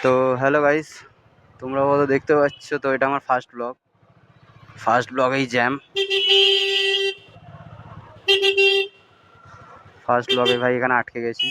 তো hello guys, তোমরা হয়তো দেখতে পাচ্ছ। তো এটা আমার ফার্স্ট ব্লগেই জ্যাম। ফার্স্ট ব্লগে ভাই এখানে আটকে গেছি,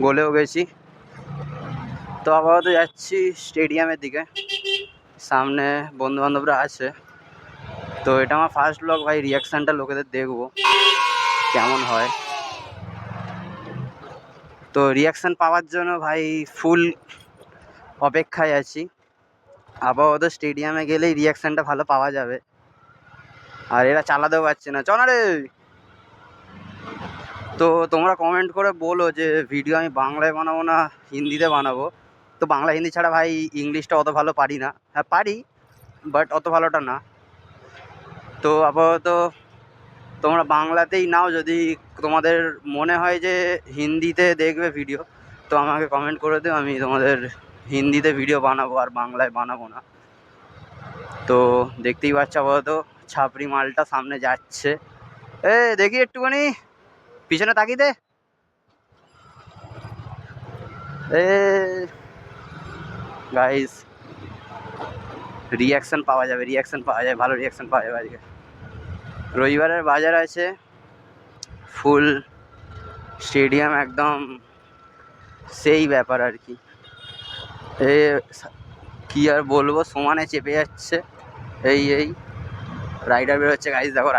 গলেও গেছি। তো আপাতত যাচ্ছি স্টেডিয়ামের দিকে, সামনে বন্ধু বান্ধবরা আছে। তো এটা আমার ফার্স্ট ব্লগ ভাই, রিয়াকশানটা লোকেদের দেখবো কেমন হয়। তো রিয়াকশান পাওয়ার জন্য ভাই ফুল অপেক্ষায় আছি। আপাতত স্টেডিয়ামে গেলেই রিয়াকশানটা ভালো পাওয়া যাবে। আর এরা চালাতেও পারছে না, চ না রে। তো তোমরা কমেন্ট করে বলো যে ভিডিও আমি বাংলায় বানাবো না হিন্দিতে বানাবো। তো বাংলা হিন্দি ছাড়া ভাই ইংলিশটা অত ভালো পারি না। হ্যাঁ পারি, বাট অত ভালোটা না। তো আপাতত তোমরা বাংলাতেই নাও, যদি তোমাদের মনে হয় যে হিন্দিতে দেখবে ভিডিও তো আমাকে কমেন্ট করে দিও, আমি তোমাদের হিন্দিতে ভিডিও বানাবো আর বাংলায় বানাবো না। তো দেখতেই পাচ্ছ আপাতত ছাপড়ি মালটা সামনে যাচ্ছে। দেখি একটুখানি পিছনে তাকিয়ে দে। গাইস, রিয়াকশান পাওয়া যাবে, ভালো রিয়াকশান পাওয়া যাবে আজকে। রবিবারের বাজার আছে, ফুল স্টেডিয়াম একদম সেই ব্যাপার আর কি। এ কি আর বলবো, সমানে চেপে যাচ্ছে। এই রাইডার বেরোচ্ছে গাইস, দেখো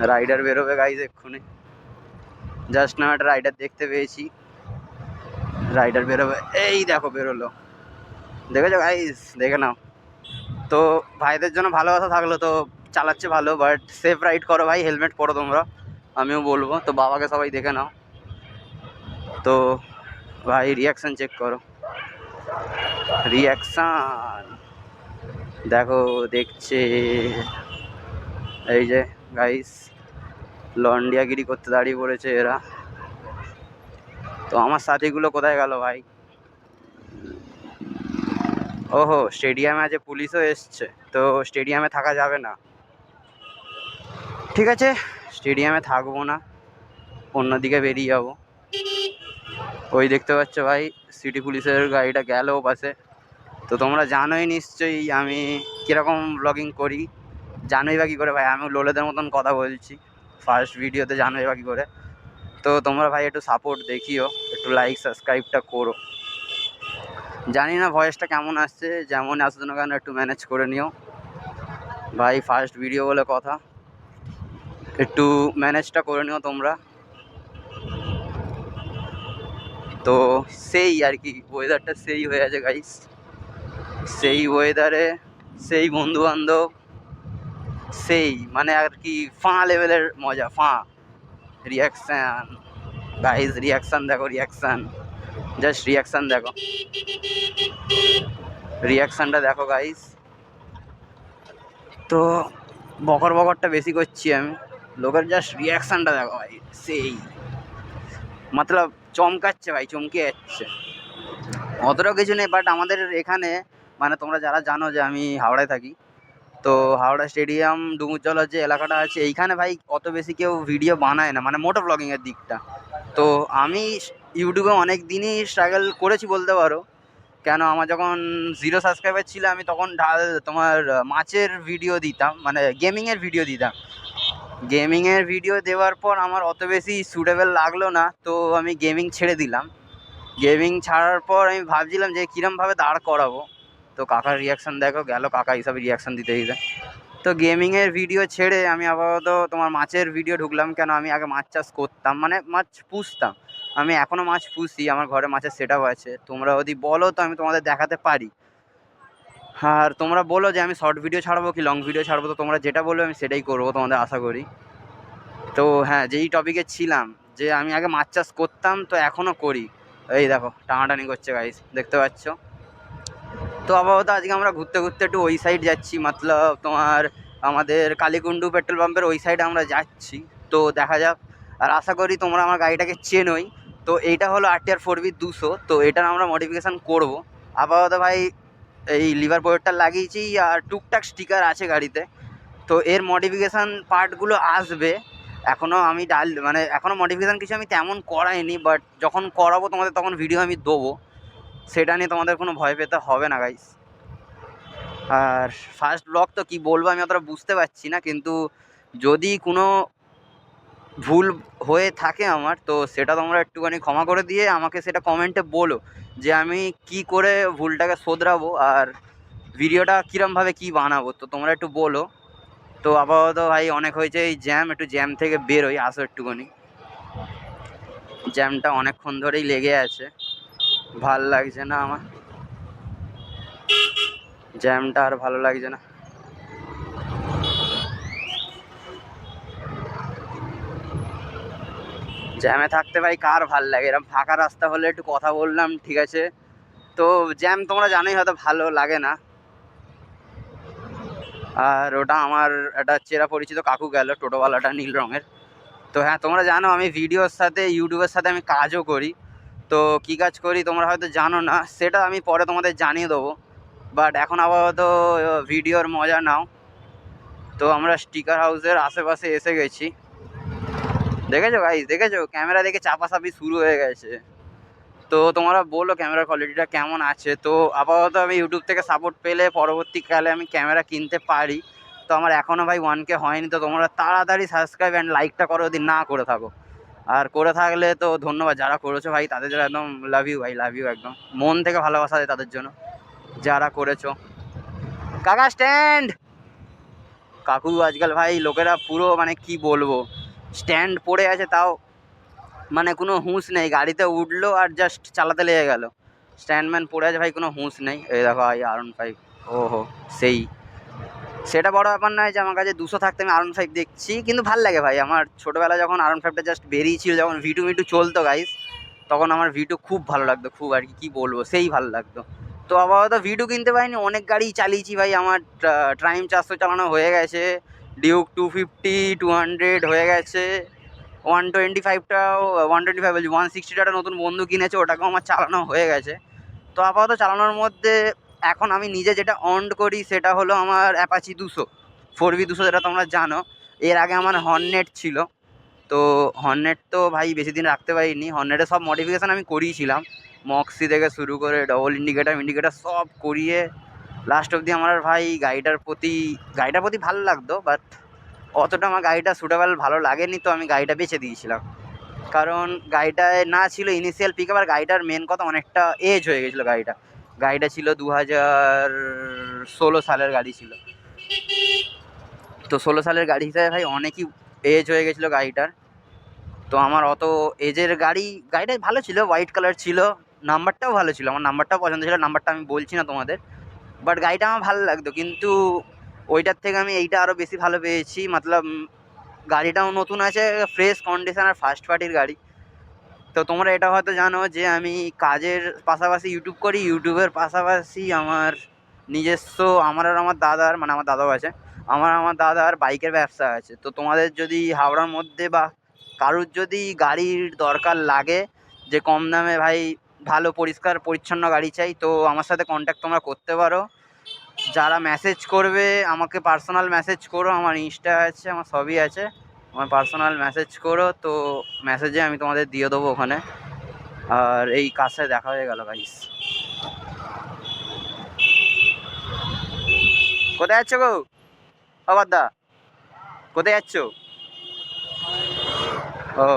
রাইডার বেরোবে গাইস এক্ষুনি। জাস্ট না একটা রাইডার দেখতে পেয়েছি, রাইডার বেরোবে। এই দেখো বেরোলো, দেখেছো গাইস, দেখে নাও। তো ভাইদের জন্য ভালোবাসা থাকলো, তো চালাচ্ছে ভালো, বাট সেফ রাইড করো ভাই, হেলমেট পরো তোমরা, আমিও বলবো। তো বাবাকে সবাই দেখে নাও। তো ভাই রিয়াকশান চেক করো, রিয়াকশান দেখো, দেখছে। এই যে গাইস, লন্ডিয়াগিরি করতে দাঁড়িয়ে পড়েছে এরা। তো আমার সাথীগুলো কোথায় গেল ভাই? ওহো, স্টেডিয়ামে আজ পুলিশও এসছে, তো স্টেডিয়ামে থাকা যাবে না। ঠিক আছে, স্টেডিয়ামে থাকবো না, অন্যদিকে বেরিয়ে যাবো। ওই দেখতে পাচ্ছ ভাই, সিটি পুলিশের গাড়িটা গেল ও পাশে। তো তোমরা জানোই নিশ্চয়ই আমি কীরকম ব্লগিং করি, জানোই বা কী করে ভাই, আমি লোলেদের মতন কথা বলছি ফার্স্ট ভিডিওতে, জানোই বা কী করে। তো তোমরা ভাই একটু সাপোর্ট দেখিও, একটু লাইক সাবস্ক্রাইবটা করো। জানি না ভয়েসটা কেমন আসছে, যেমন আসছে না কেন একটু ম্যানেজ করে নিও ভাই, ফার্স্ট ভিডিও বলে কথা, একটু ম্যানেজটা করে নিও তোমরা। তো সেই আর কি, ওয়েদারটা সেই হয়ে আছে গাইস, সেই ওয়েদারে সেই বন্ধুবান্ধব, সেই মানে আর কি ফাঁ লেভেলের মজা, ফাঁ রিয়াকশান। গাইস রিয়াকশান দেখো, জাস্ট রিয়াকশান দেখো, রিয়াকশানটা দেখো গাইস। তো বকরটা বেশি করছি আমি, লোকের জাস্ট রিয়াকশানটা দেখো ভাই, সেই মতলব চমকাচ্ছে ভাই, চমকে যাচ্ছে। অতটাও কিছু নেই, বাট আমাদের এখানে মানে তোমরা যারা জানো যে আমি হাওড়ায় থাকি, তো হাওড়া স্টেডিয়াম ডুমুরজলার যে এলাকাটা আছে, এইখানে ভাই অত বেশি কেউ ভিডিও বানায় না, মানে মোটো ব্লগিংয়ের দিকটা। তো আমি ইউটিউবে অনেক দিনই স্ট্রাগল করেছি বলতে পারো। কেন, আমার যখন 0 সাবস্ক্রাইবার ছিল, আমি তখন তোমার মাছের ভিডিও দিতাম, মানে গেমিংয়ের ভিডিও দিতাম। গেমিংয়ের ভিডিও দেওয়ার পর আমার অত বেশি সুটেবল লাগলো না, তো আমি গেমিং ছেড়ে দিলাম। গেমিং ছাড়ার পর আমি ভাবছিলাম যে কীরমভাবে দাঁড় করাবো। তো কাকার রিয়াকশান দেখো, গেল কাকা হিসাবে রিয়াকশান দিতে। তো গেমিংয়ের ভিডিও ছেড়ে আমি আপাতত তোমার মাছের ভিডিও ঢুকলাম। কেন, আমি আগে মাছ চাষ করতাম, মানে মাছ পুষতাম। আমি এখনও মাছ পুষি, আমার ঘরে মাছের সেট আপ আছে। তোমরা যদি বলো তো আমি তোমাদের দেখাতে পারি। আর তোমরা বলো যে আমি শর্ট ভিডিও ছাড়বো কি লং ভিডিও ছাড়বো, তো তোমরা যেটা বলবে আমি সেটাই করবো তোমাদের, আশা করি। তো হ্যাঁ, যেই টপিকে ছিলাম, যে আমি আগে মাছ চাষ করতাম, তো এখনও করি। এই দেখো টানাটানি করছে গাইস, দেখতে পাচ্ছ। তো আপাতত আজকে আমরা ঘুরতে ঘুরতে একটু ওই সাইড যাচ্ছি, মতলব তোমার আমাদের কালীকুণ্ডু পেট্রোল পাম্পের ওই সাইডে আমরা যাচ্ছি। তো দেখা যাক, আর আশা করি তোমরা আমার গাড়িটাকে চেনোই। তো এইটা হলো RTR 4B 200, তো এটার আমরা মডিফিকেশান করব। আপাতত ভাই এই লিভার পোয়েটটা লাগিয়েছি, আর টুকটাক স্টিকার আছে গাড়িতে। তো এর মডিফিকেশান পার্টগুলো আসবে, এখনও আমি মানে এখনও মডিফিকেশান কিছু আমি তেমন করাইনি, বাট যখন করাবো তোমাদের তখন ভিডিও আমি দেবো, সেটা নিয়ে তোমাদের কোনো ভয় পেতে হবে না গাইস। আর ফার্স্ট ব্লগ তো কী বলবো আমি অতটা বুঝতে পারছি না, কিন্তু যদি কোনো ভুল হয়ে থাকে আমার, তো সেটা তোমরা একটুখানি ক্ষমা করে দিয়ে আমাকে সেটা কমেন্টে বলো যে আমি কি করে ভুলটাকে শোধরাবো আর ভিডিওটা কীরমভাবে কী বানাবো, তো তোমরা একটু বলো। তো আপাতত ভাই অনেক হয়েছে এই জ্যাম, একটু জ্যাম থেকে বেরোই, আসো একটুখানি। জ্যামটা অনেকক্ষণ ধরেই লেগে আছে, ভাল লাগছে না আমার, জ্যামটা আর ভালো লাগছে না। জ্যামে থাকতে ভাই কার ভাল লাগে, এরকম ফাঁকা রাস্তা হলে একটু কথা বললাম ঠিক আছে, তো জ্যাম তোমরা জানোই হয়তো ভালো লাগে না। আর ওটা আমার একটা চেনা পরিচিত কাকু গেল, টোটোওয়ালাটা নীল রঙের। তো হ্যাঁ, তোমরা জানো আমি ভিডিওর সাথে ইউটিউবের সাথে আমি কাজও করি, তো কী কাজ করি তোমরা হয়তো জানো না, সেটা আমি পরে তোমাদের জানিয়ে দেবো, বাট এখন আপাতত ভিডিওর মজা নাও। তো আমরা স্টিকার হাউসের আশেপাশে এসে গেছি, দেখেছো গাইস, দেখেছো ক্যামেরা দেখে চাপাচাপি শুরু হয়ে গেছে। তো তোমরা বলো ক্যামেরার কোয়ালিটিটা কেমন আছে। তো আপাতত আমি ইউটিউব থেকে সাপোর্ট পেলে পরবর্তীকালে আমি ক্যামেরা কিনতে পারি। তো আমার এখনও ভাই 1K হয়নি, তো তোমরা তাড়াতাড়ি সাবস্ক্রাইব অ্যান্ড লাইকটা করো যদি না করে থাকো, আর করে থাকলে তো ধন্যবাদ, যারা করেছো ভাই তাদের জন্য একদম লাভ ইউ ভাই, লাভ ইউ, একদম মন থেকে ভালোবাসা দেয় তাদের জন্য যারা করেছো। কাকা স্ট্যান্ড, কাকু আজকাল ভাই লোকেরা পুরো মানে কি বলবো, স্ট্যান্ড পড়ে আছে তাও মানে কোনো হুঁশ নেই, গাড়িতে উঠলো আর জাস্ট চালাতে লেগে গেল, স্ট্যান্ডম্যান পড়ে আছে ভাই, কোনো হুঁশ নেই। এই দেখো ভাই R15, ওহো সেই, সেটা বড় ব্যাপার নয় যে আমার কাছে 200 থাকতে আমি R15 দেখছি, কিন্তু ভাল লাগে ভাই। আমার ছোটোবেলা যখন R15টা জাস্ট বেরিয়েছিল, যখন ভিটু মিটু চলতো গাইস, তখন আমার ভিটু খুব ভালো লাগতো, খুব আর কি বলবো, সেই ভালো লাগতো। তো আপাতত ভিটু কিনতে পারিনি, অনেক গাড়ি চালিয়েছি ভাই, আমার ট্রাইম 400 চালানো হয়ে গেছে, ডিউক 250 200 হয়ে গেছে, 125টাও, 125 বলছি 160টা নতুন বন্ধু কিনেছে, ওটাকেও আমার চালানো হয়ে গেছে। তো আপাতত চালানোর মধ্যে এখন আমি নিজে যেটা অন করি সেটা হলো আমার অ্যাপাচি 200 4V200, যেটা তোমরা জানো। এর আগে আমার হর্নেট ছিল, তো হর্নেট তো ভাই বেশি দিন রাখতে পারিনি, হর্নেটের সব মডিফিকেশান আমি করিয়েছিলাম, মক্সি থেকে শুরু করে ডবল ইন্ডিকেটার সব করিয়ে লাস্ট অবধি আমার ভাই গাড়িটার প্রতি ভালো লাগতো, বাট অতটা আমার গাড়িটা সুটেবল ভালো লাগেনি, তো আমি গাড়িটা বেচে দিয়েছিলাম। কারণ গাড়িটায় না ছিল ইনিশিয়াল পিকআপ, আর গাড়িটার মেন কথা অনেকটা এজ হয়ে গেছিলো গাড়িটা ছিল 2016 সালের গাড়ি ছিল, তো 16 সালের গাড়ি হিসাবে ভাই অনেকই এজ হয়ে গেছিলো গাড়িটার। তো আমার অত এজের গাড়িটা ভালো ছিল, হোয়াইট কালার ছিল, নাম্বারটাও ভালো ছিল, আমার নাম্বারটাও পছন্দ ছিল, নাম্বারটা আমি বলছি না তোমাদের, বাট গাড়িটা আমার ভালো লাগতো, কিন্তু ওইটার থেকে আমি এইটা আরও বেশি ভালো পেয়েছি, মতলব গাড়িটাও নতুন আছে, ফ্রেশ কন্ডিশন, আর ফার্স্ট পার্টির গাড়ি। তো তোমরা এটা হয়তো জানো যে আমি কাজের পাশাপাশি ইউটিউব করি, ইউটিউবের পাশাপাশি আমার নিজস্ব, আমার আর আমার দাদার, মানে আমার দাদাও আছে, আমার দাদার বাইকের ব্যবসা আছে। তো তোমাদের যদি হাওড়ার মধ্যে বা কারুর যদি গাড়ির দরকার লাগে, যে কম দামে ভাই ভালো পরিষ্কার পরিচ্ছন্ন গাড়ি চাই, তো আমার সাথে কন্ট্যাক্ট তোমরা করতে পারো। যারা মেসেজ করবে আমাকে পার্সোনাল মেসেজ করো, আমার ইনস্টা আছে, আমার সবই আছে, আমার পার্সোনাল মেসেজ করো, তো মেসেজে আমি তোমাদের দিয়ে দেবো ওখানে। আর এই কাছে দেখা হয়ে গেল গাইস। কোথায় যাচ্ছ গো বাদদা, কোথায় যাচ্ছ? ও,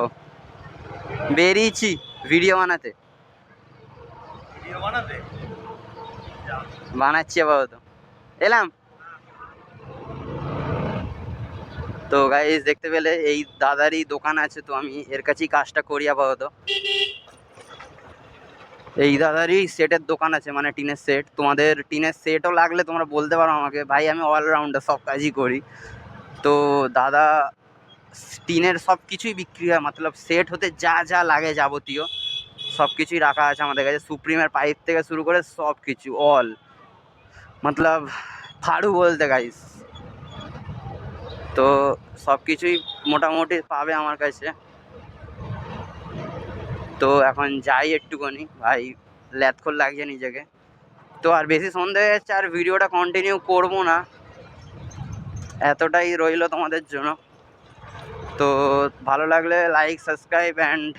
বেরিয়েছি ভিডিও বানাতে, বানাচ্ছি আপাতত, এলাম। তো গাইস দেখতে পেলে এই দাদারই দোকান আছে, তো আমি এর কাছেই কাজটা করি আপাতত। এই দাদারই সেটের দোকান আছে, মানে টিনের সেট, তোমাদের টিনের সেটও লাগলে তোমরা বলতে পারো আমাকে, ভাই আমি অলরাউন্ডার, সব কাজই করি। তো দাদা টিনের সব কিছুই বিক্রি হয়, মতলব সেট হতে যা যা লাগে যাবতীয় সব কিছুই রাখা আছে আমাদের কাছে, সুপ্রিমের পাইপ থেকে শুরু করে সব কিছু অল, মতলব ফাড়ু বলতে গাইস। তো সব কিছুই মোটামুটি পাবে আমার কাছে। তো এখন যাই একটুখানি ভাই, ল্যাথখোর লাগছে নিজেকে। তো আর বেশি সন্ধ্যে হয়ে যাচ্ছে, আর ভিডিওটা কন্টিনিউ করবো না, এতটাই রইলো তোমাদের জন্য। তো ভালো লাগলে লাইক, সাবস্ক্রাইব অ্যান্ড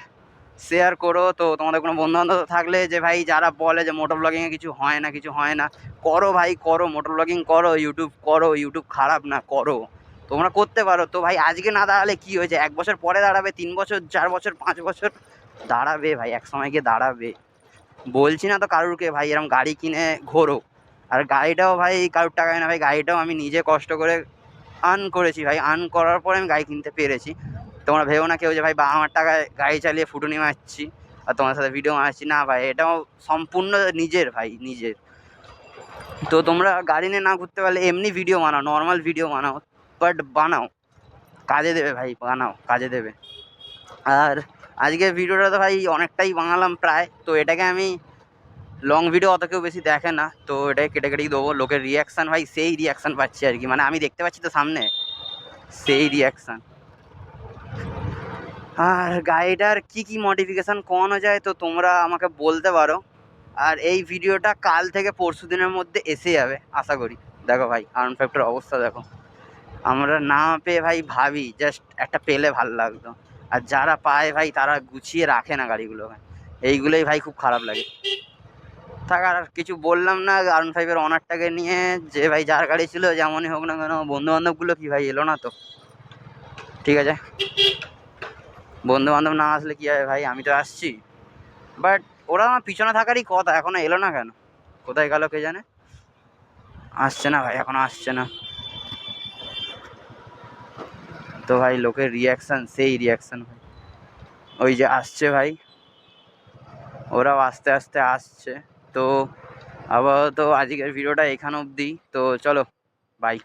শেয়ার করো। তো তোমাদের কোনো বন্ধুবান্ধব থাকলে যে ভাই যারা বলে যে মোটো ব্লগিংয়ে কিছু হয় না, কিছু হয় না, করো ভাই, করো, মোটো ব্লগিং করো, ইউটিউব করো, ইউটিউব খারাপ না, করো, তোমরা করতে পারো। তো ভাই আজকে না দাঁড়ালে কি হয়েছে, 1 বছর পরে দাঁড়াবে, 3 বছর, 4 বছর, 5 বছর দাঁড়াবে ভাই, এক সময় গিয়ে দাঁড়াবে। বলছি না তো কারুরকে ভাই এরকম গাড়ি কিনে ঘোরো, আর গাড়িটাও ভাই কারুর টাকায় না ভাই, গাড়িটাও আমি নিজে কষ্ট করে আর্ন করেছি ভাই, আর্ন করার পরে আমি গাড়ি কিনতে পেরেছি। তোমরা ভেবো না কেউ যে ভাই বাবা মার টাকায় গাড়ি চালিয়ে ফুটুনি মারছি আর তোমার সাথে ভিডিও মারছি, না ভাই, এটাও সম্পূর্ণ নিজের ভাই, নিজের। তো তোমরা গাড়ি নিয়ে না ঘুরতে পারলে এমনি ভিডিও বানাও, নর্মাল ভিডিও বানাও, বাট বানাও, কাজে দেবে ভাই, বানাও, কাজে দেবে। আর আজকের ভিডিওটা তো ভাই অনেকটাই বানালাম প্রায়, তো এটাকে আমি লং ভিডিও অত কেউ বেশি দেখে না, তো এটাকে কেটে কেটেই দেবো। লোকের রিয়াকশান ভাই সেই রিয়াকশান পাচ্ছি আর কি, মানে আমি দেখতে পাচ্ছি তো সামনে, সেই রিয়াকশান। আর গাড়িটার কি কি মডিফিকেশান করানো যায় তো তোমরা আমাকে বলতে পারো। আর এই ভিডিওটা কাল থেকে পরশু দিনের মধ্যে এসে যাবে আশা করি। দেখো ভাই R15 অবস্থা দেখো, আমরা না পেয়ে ভাই ভাবি জাস্ট একটা পেলে ভালো লাগতো, আর যারা পায় ভাই তারা গুছিয়ে রাখে না গাড়িগুলো, এইগুলোই ভাই খুব খারাপ লাগে। থাক আর কিছু বললাম না R15 অনারটাকে নিয়ে, যে ভাই যার গাড়ি ছিল যেমনই হোক না কেন, বন্ধু বান্ধবগুলো কি ভাই এলো না তো, ঠিক আছে, বন্ধু বান্ধব না আসলে কি হবে ভাই, আমি তো আসছি, বাট ওরা আমার পিছনে থাকারই কথা, এখনো এলো না কেন, কোথায় গেল কে জানে, আসছে না ভাই, এখনো আসছে না। তো ভাই লোকের রিয়াকশান সেই রিয়াকশান ভাই, ওই যে আসছে ভাই, ওরাও আস্তে আস্তে আসছে। তো আপাতত আজকের ভিডিওটা এখান অবধি, তো চলো, বাই।